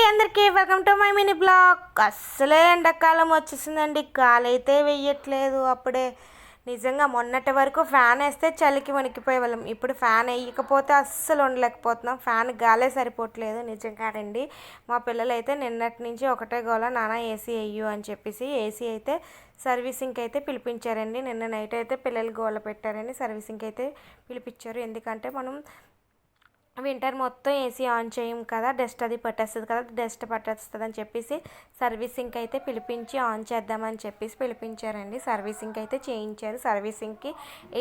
అందరికీ welcome to my mini blog. అస్సలే ఎండాకాలం వచ్చేసిందండి. గాలైతే వెయ్యట్లేదు. అప్పుడే నిజంగా మొన్నటి వరకు ఫ్యాన్ వేస్తే చలికి వణికిపోయే వాళ్ళం. ఇప్పుడు ఫ్యాన్ వేయకపోతే అస్సలు ఉండలేకపోతున్నాం. ఫ్యాన్ గాలే సరిపోవట్లేదు నిజంగానండి. మా పిల్లలు అయితే నిన్నటి నుంచి ఒకటే గోల, నాన్న ఏసీ వేయు అని చెప్పేసి ఏసీ అయితే సర్వీసింగ్కి అయితే పిలిపించారండి. నిన్న నైట్ అయితే పిల్లలు గోల పెట్టారండి. సర్వీసింగ్కి అయితే పిలిపించారు. ఎందుకంటే మనం వింటర్ మొత్తం ఏసీ ఆన్ చేయం కదా, డస్ట్ అది పట్టేస్తుంది కదా, డస్ట్ పట్టేస్తుంది అని చెప్పేసి సర్వీసింగ్కి అయితే పిలిపించి ఆన్ చేద్దామని చెప్పేసి పిలిపించారండి. సర్వీసింగ్కి అయితే చేయించారు. సర్వీసింగ్కి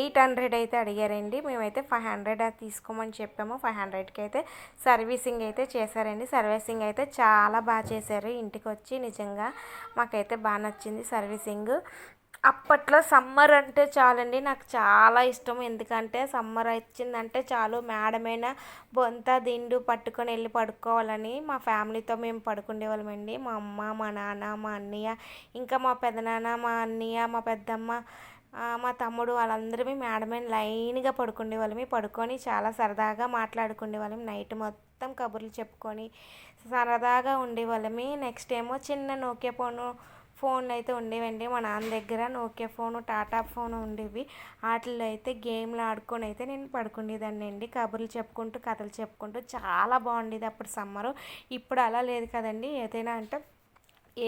800 అయితే అడిగారండి. మేమైతే 500 తీసుకోమని చెప్పాము. 500కి అయితే సర్వీసింగ్ అయితే చేశారండి. సర్వీసింగ్ అయితే చాలా బాగా చేశారు. ఇంటికి వచ్చి నిజంగా మాకైతే బాగా నచ్చింది సర్వీసింగ్. అప్పట్లో సమ్మర్ అంటే చాలండి, నాకు చాలా ఇష్టం. ఎందుకంటే సమ్మర్ వచ్చిందంటే చాలు, మేడమైన బొంత దిండు పట్టుకొని వెళ్ళి పడుకోవాలని మా ఫ్యామిలీతో మేము పడుకునేవాళ్ళమండి. మా అమ్మ, మా నాన్న, మా అన్నయ్య, ఇంకా మా పెదనాన్న, మా అన్నయ్య, మా పెద్దమ్మ, మా తమ్ముడు వాళ్ళందరూ మేడమైన లైన్గా పడుకునేవాళ్ళమి. పడుకొని చాలా సరదాగా మాట్లాడుకునేవాళ్ళం. నైట్ మొత్తం కబుర్లు చెప్పుకొని సరదాగా ఉండేవాళ్ళమి. నెక్స్ట్ ఏమో చిన్న నోకియా ఫోన్లు అయితే ఉండేవండి మా నాన్న దగ్గర. నోకియా ఫోను, టాటా ఫోను ఉండేవి. వాటిల్లో అయితే గేమ్లు ఆడుకొని అయితే నేను పడుకునేదాన్ని అండి. కబుర్లు చెప్పుకుంటూ, కథలు చెప్పుకుంటూ చాలా బాగుండేది అప్పుడు సమ్మరు. ఇప్పుడు అలా లేదు కదండి. ఏదైనా అంటే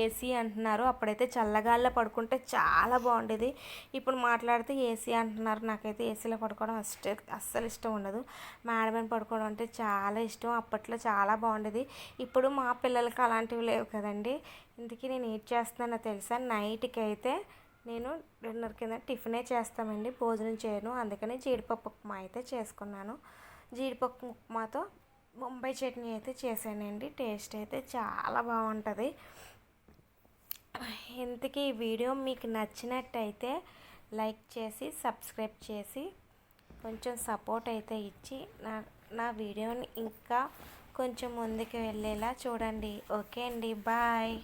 ఏసీ అంటున్నారు. అప్పుడైతే చల్లగాల్లో పడుకుంటే చాలా బాగుండేది. ఇప్పుడు మాట్లాడితే ఏసీ అంటున్నారు. నాకైతే ఏసీలో పడుకోవడం అస్సలు ఇష్టం ఉండదు. మేడ మీద పడుకోవడం అంటే చాలా ఇష్టం. అప్పట్లో చాలా బాగుండేది. ఇప్పుడు మా పిల్లలకి అలాంటివి లేవు కదండి. ఇందుకే నేను ఏం చేస్తున్నానో తెలుసా, నైట్కి అయితే నేను డిన్నర్ కింద టిఫినే చేస్తామండి, భోజనం చేయను. అందుకని జీడిపప్పు ఉప్మా అయితే చేసుకున్నాను. జీడిపప్పు ఉప్మాతో బొంబాయి చట్నీ అయితే చేశానండి. టేస్ట్ అయితే చాలా బాగుంటుంది. ఇంతకీ ఈ వీడియో మీకు నచ్చినట్టయితే లైక్ చేసి సబ్స్క్రైబ్ చేసి కొంచెం సపోర్ట్ అయితే ఇచ్చి నా వీడియోని ఇంకా కొంచెం ముందుకు వెళ్ళేలా చూడండి. ఓకే అండి, బాయ్.